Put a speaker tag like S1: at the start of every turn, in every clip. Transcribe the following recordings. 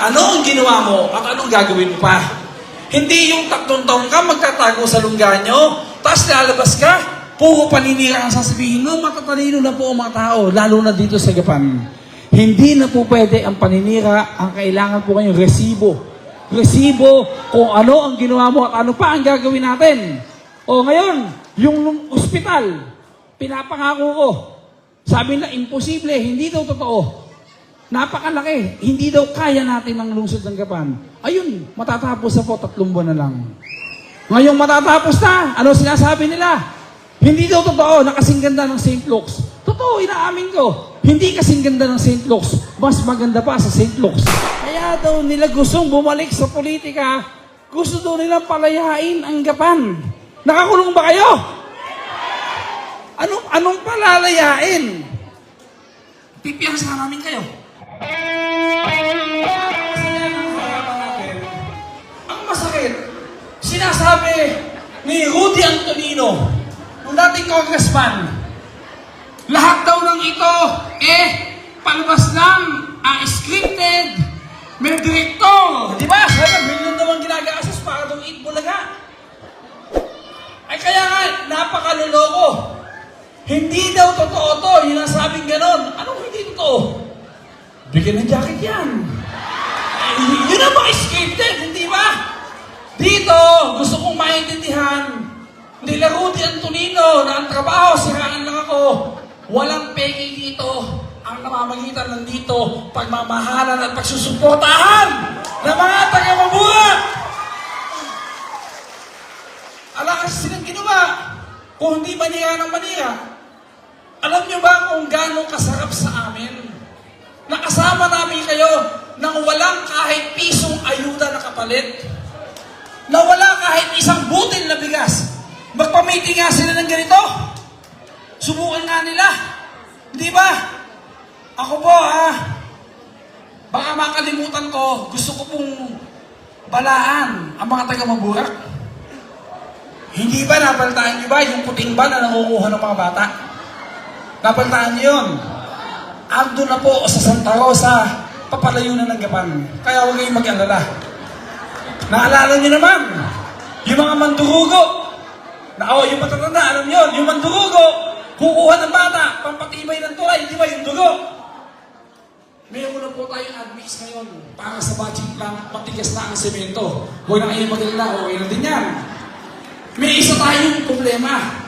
S1: ano ang ginawa mo at anong gagawin mo pa. Hindi yung 3 taon ka magtatago sa lungga nyo, tapos lalabas ka, puro paninira ang sasabihin mo, matatalino na po ang mga tao, lalo na dito sa Japan. Hindi na po pwede ang paninira, ang kailangan po kayong resibo. Resibo kung ano ang ginawa mo at ano pa ang gagawin natin. O ngayon, yung ospital, pinapangako ko, sabi na imposible, hindi daw totoo. Napakalaki, hindi daw kaya natin ang lungsod ng Japan. Ayun, matatapos na po, 3 buwan na lang. Ngayong matatapos na, ano sinasabi nila? Hindi daw totoo na kasing ganda ng St. Luke's. Totoo, inaamin ko. Hindi kasing ganda ng St. Luke's. Mas maganda pa sa St. Luke's. Kaya daw nila gustong bumalik sa politika. Gusto daw nilang palayain ang Japan. Nakakulong ba kayo? Anong palalayain? Pipiyansa namin kayo. Ang masakit, sinasabi ni Rudy Antonino, ng dating congressman, lahat daw ng ito, palabas lang, scripted, may direktor. Di ba? Sabi, milyon naman ginagasos para daw Bulaga. Ay kaya nga, napakaloloko. Hindi daw totoo to, yung nasabing ganon. Anong hindi totoo? Bigyan ng jacket yan. Yun ang mga scripted, hindi ba? Dito, gusto kong maintindihan, nila Rudy Antonino na ang trabaho, siraan lang ako. Walang peke dito. Ang namamagitan nandito, pagmamahalan at pagsusuportahan ng mga taga-mabuhat. Alam kasi silang ginawa. Kung hindi manira ng manira, alam nyo ba kung gano'ng kasarap sa amin? Nakasama namin kayo nang walang kahit pisong ayuda na kapalit. Na wala kahit isang butil na bigas. Magpamiting nga sila ng ganito. Subukan nga nila. Di ba? Ako po baka makalimutan ko, gusto ko pong balaan ang mga taga-Maburak. Hindi ba napalitaan niyo ba yung puting ba na nangunguha ng mga bata? Napalitaan niyo yun? Ando na po sa Santa Rosa, papalayo na ng Japan. Kaya huwag kayong mag-alala. Naalala niyo naman, yung mga mandurugo, yung matatanda, alam niyo, yung mandurugo, kukuha ng bata, pampatibay ng tulay, di ba yung dugo? Mayroon na po tayong admix ngayon para sa budget lang, matigas na ang semento. Huwag na kayong mag-alala, okay na din yan. May isa tayong problema.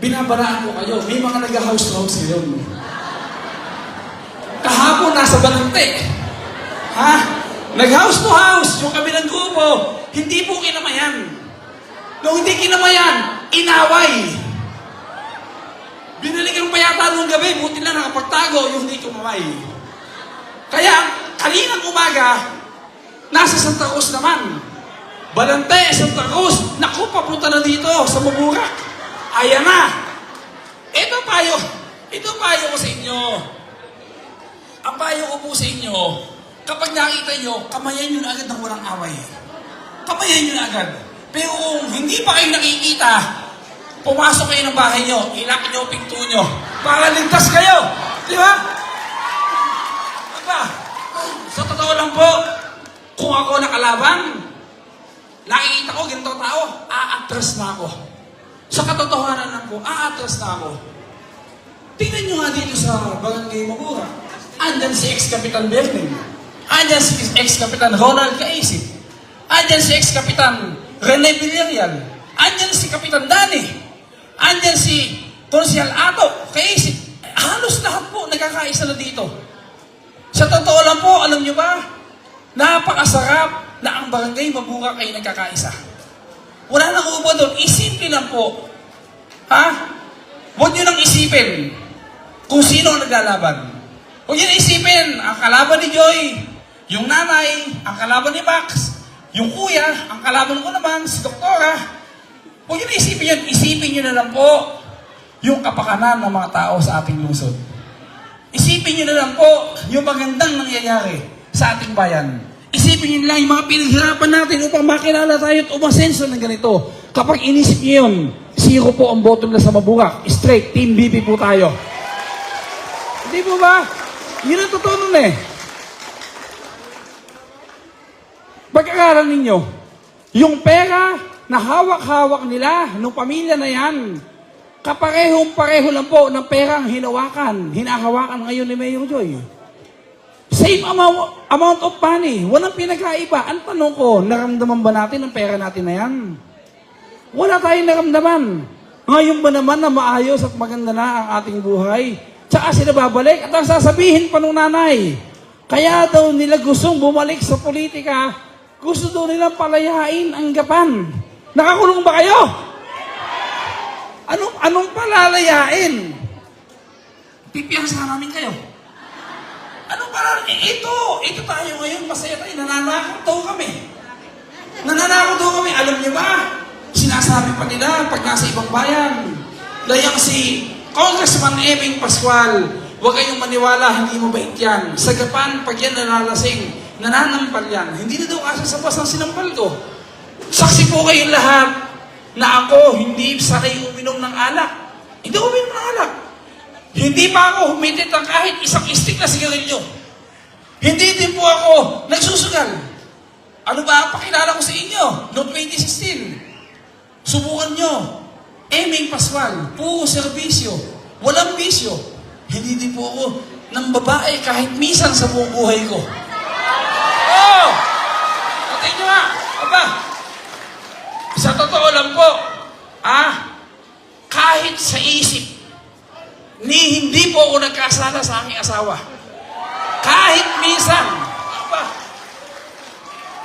S1: Binabaraan ko kayo. May mga nag-house-house ngayon. Kahapon nasa Balante. Nag-house to house. Yung kabilang grupo, hindi po kinamayan. Nung hindi kinamayan, inaway. Binalikan pa yata nung gabi, buti lang nakapagtago yung hindi kumamay. Kaya, kaninang umaga, nasa Santa Cruz naman. Balante, Santa Cruz, naku, papunta na dito sa Maburak. Ayan na. Ito payo ko sa inyo. Ang payo ko po sa inyo, kapag nakita nyo, kamayan nyo na agad ng walang away. Kamayan nyo na agad. Pero kung hindi pa kayo nakikita, pumasok kayo ng bahay nyo, ilak nyo, pinto nyo, para ligtas kayo. Di ba? Aba, sa totoo lang po, kung ako nakalaban, nakikita ko, ganito tao, aatras na ako. Sa katotohanan lang po, aatras na ako. Tingnan nyo nga dito sa Barangay Maburak. Andyan si ex-Kapitan Berning. Andyan si ex-Kapitan Ronald Caisip. Andyan si ex-Kapitan Rene Villarreal. Andyan si Kapitan Dani. Andyan si Consial Ato Caisip. Halos lahat po nagkakaisa na dito. Sa totoo lang po, alam nyo ba, napakasarap na ang Barangay Maburak ay nagkakaisa. Wala nang ubo doon. Isipin lang po. Huwag nyo nang isipin kung sino ang naglalaban. Huwag nyo nang isipin ang kalaban ni Joy, yung nanay, ang kalaban ni Max, yung kuya, ang kalaban ko naman, si Doktora. Huwag nyo nang isipin yun. Isipin nyo na lang po yung kapakanan ng mga tao sa ating lungsod. Isipin nyo na lang po yung magandang nangyayari sa ating bayan. Isipin nyo lang yung mga pinaghirapan natin upang makilala tayo at umasenso ng ganito. Kapag inisip nyo yun, 0 po ang bottom na sa Maburak. Straight, Team BP po tayo. Hindi po ba? Yun ang totoo nun eh.
S2: pag-aralan ninyo, yung pera na hawak-hawak nila, nung pamilya na yan, kaparehong-pareho lang po ng perang hinahawakan ngayon ni Mayor Joy. Same amount of money. Walang pinagkaiba. Ang tanong ko, naramdaman ba natin ang pera natin na yan? Wala tayong naramdaman. Ngayon ba naman na maayos at maganda na ang ating buhay? Tsaka sila babalik at ang sasabihin pa nung nanay, kaya daw nila gustong bumalik sa politika, gusto daw nilang palayain ang Gapan. Nakakulong ba kayo? Anong palalayain? Pipiyasa namin kayo. Anong palalayain? Ito tayo ngayon, masaya tayo, nananakot daw kami. Nananakot daw kami, alam niyo ba? Sinasabi pa nila pag nasa ibang bayan, layang si Congressman Eming Pascual, huwag kayong maniwala, hindi mabait yan. Sa Gapan, pag yan nalalasing, nananampal yan. Hindi na daw kasi sa bas ng sinampal ko. Saksi po kayong lahat na ako hindi sanay uminom ng alak. Hindi ako uminom ng alak. Hindi pa ako humitit ng kahit isang stick na sigarilyo. Hindi din po ako nagsusugal. Ano ba ang pakilala ko sa inyo? Noong 2016. Subukan nyo. Eming Pascual, puro serbisyo. Walang bisyo. Hindi din po ako ng babae kahit minsan sa buong buhay ko. Oh! Pati nyo nga. Aba, sa totoo lang po, kahit sa isip, hindi po ako nagkasala sa aking asawa. Kahit minsan,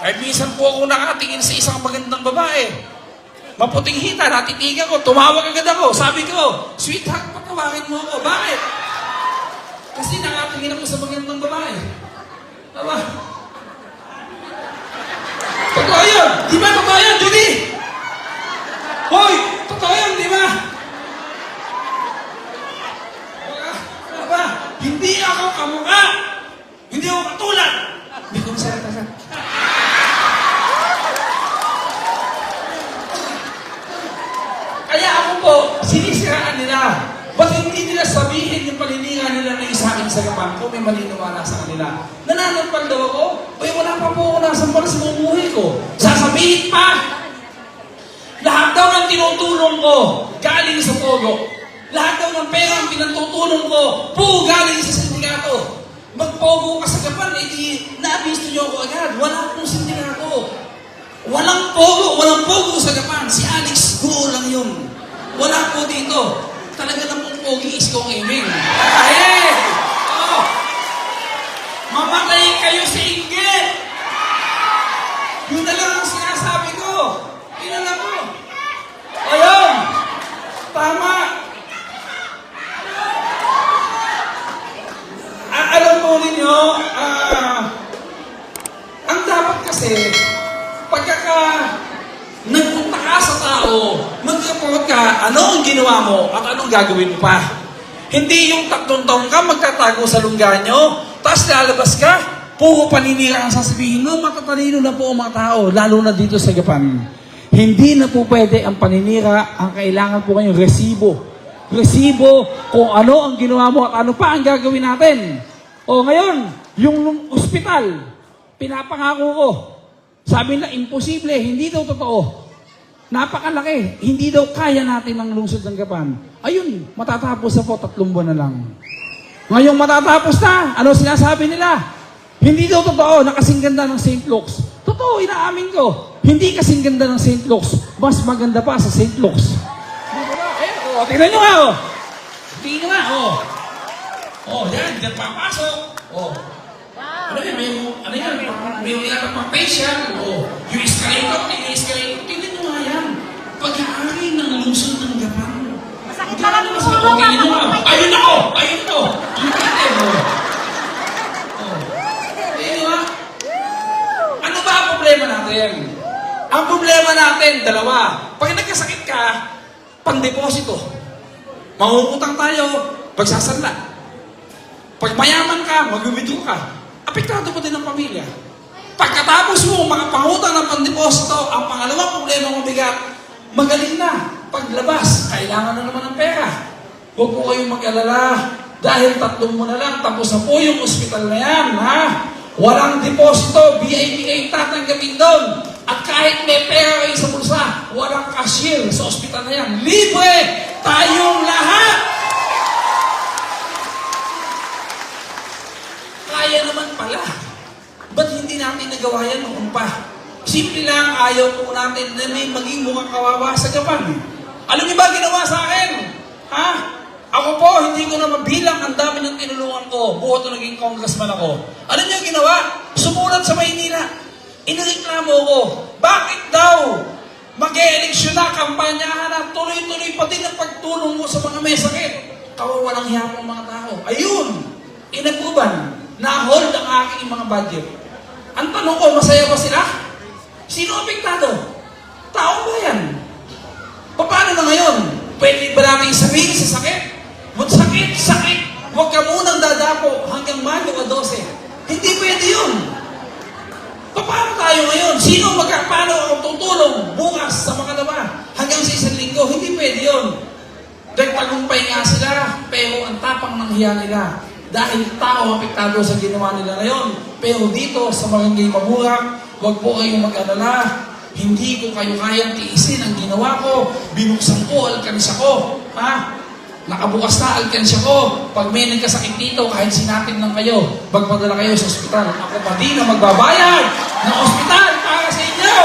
S2: kahit minsan po ako nakatingin sa isang magandang babae. Maputing hita, natitigan ko, tumawag agad ako. Sabi ko, sweetheart, patawagin mo ako. Bakit? Kasi nakatingin ako sa magandang babae. Tama? Totoo yun! Di ba totoo yun, Judy? Hoy! Totoo yun, di ba? Tama? Hindi ako kamukha. Hindi ako katulad. Hindi ko masalita ka. Kaya ako po, sinisiraan nila. Ba't hindi nila sabihin yung paniningan nila na sa akin sa Gapan ko, may maniniwala sa kanila? Nananampal daw ako? Wala pa po ako nasampal sa buhay ko. Sasabihin pa, lahat daw ng tinutulong ko, galing sa Pogo. Lahat daw ng pera ang pinatutulong ko, po galing sa sindikato. Mag-Pogo ka sa Gapan, edi naabisto niyo ako agad. Wala akong sindikato. Walang Pogo sa Gapan. Si Alex Go lang yun. Wala po dito. Talaga namang pogi is kong Eming. Mamatay kayo sa inggit. Yun na lang ang sinasabi ko. Kilala ko. Ayun. Tama. Alam po ninyo, ang dapat kasi, pagkaka nagpunta ka sa tao, mag-report ka, ano ang ginawa mo at anong gagawin mo pa. Hindi yung 3 taon ka magtatago sa lungga nyo, tapos lalabas ka, puro paninira ang sasabihin mo, matatalino na po ang mga tao, lalo na dito sa Gapan. Hindi na po pwede ang paninira, ang kailangan po kayong resibo. Resibo kung ano ang ginawa mo at ano pa ang gagawin natin. O ngayon, yung ospital, pinapangako ko, sabi na, imposible, hindi daw totoo. Napakalaki, hindi daw kaya natin ang lungsod ng Gapan. Ayun, matatapos na po, 3 buwan na lang. Ngayong matatapos na, ano sinasabi nila? Hindi daw totoo na kasing ganda ng St. Luke's. Totoo, inaamin ko. Hindi kasing ganda ng St. Luke's. Mas maganda pa sa St. Luke's. Tingnan nyo nga, tingnan nyo nga, yan, dyan papasok. Ano yan, may yata pang facial, yung escalator, tingnan nyo nga yan. Pag-aari ng lungsod ng Gapan.
S3: Masakit na lang yung ulo nga.
S1: Ayun ako! Yung kate mo. Ano ba ang problema natin? Ang problema natin, 2. Pag nagkasakit ka, pang-deposito. Mangungutang tayo, pagsasanla. Pag mayaman ka, mag-withdraw ka. Apektado pa din ang pamilya. Pagkatapos mo makapangutang ng pang-deposito, ang pangalawang problema mo bigat, magaling na. Paglabas, kailangan na naman ng pera. Huwag po kayong mag-alala dahil 3 mo na lang, tapos na po yung ospital na yan, ha?
S2: Walang deposito, VIP kayo tatanggapin doon. At kahit may pera kayo sa bulsa, walang cashier sa ospital na yan. Libre tayong lahat! Kaya naman pala. Ba't hindi natin nagawa yan noon pa? Simple lang, ayaw po natin na may maging mukhang kawawa sa Japan. Alam niyo ba ginawa sa akin? Ha? Ako po, hindi ko na mabilang ang dami ng tinulungan ko. Buhat na naging congressman ako. Alam niyo ginawa? Sumulat sa Maynila. Inireklamo ko. Bakit daw mag-e-eleksyon na, kampanyahan na, tuloy-tuloy pa din ang pagtulong mo sa mga may sakit? Kawawalang hiya pang mga tao. Ayun, inagruban, na-hold ang aking mga budget. Ang tanong ko, masaya ba sila? Sino apektado? Taong bayan. Paano na ngayon? Pwede ba namin sabihin sa sakit? Sakit! Huwag ka munang dadapo hanggang Mayo 12. Hindi pwede yun. Paano tayo ngayon? Paano ako tutulong bukas sa makalawa hanggang sa isang linggo? Hindi pwede yun. Dahil tagumpay nga sila, pero ang tapang ng hiya nila. Dahil tao apektado sa ginawa nila ngayon. Pero dito sa Barangay Maburak, huwag po kayong mag-alala. Hindi ko kayo kayang tiisin ang ginawa ko. Binuksan ko, alkansya ko. Ha? Nakabukas na alkansya ko. Pag may nagkasakit dito, kahit sinapin lang kayo, magpadala kayo sa ospital. Ako pa din na magbabayad ng ospital para sa inyo.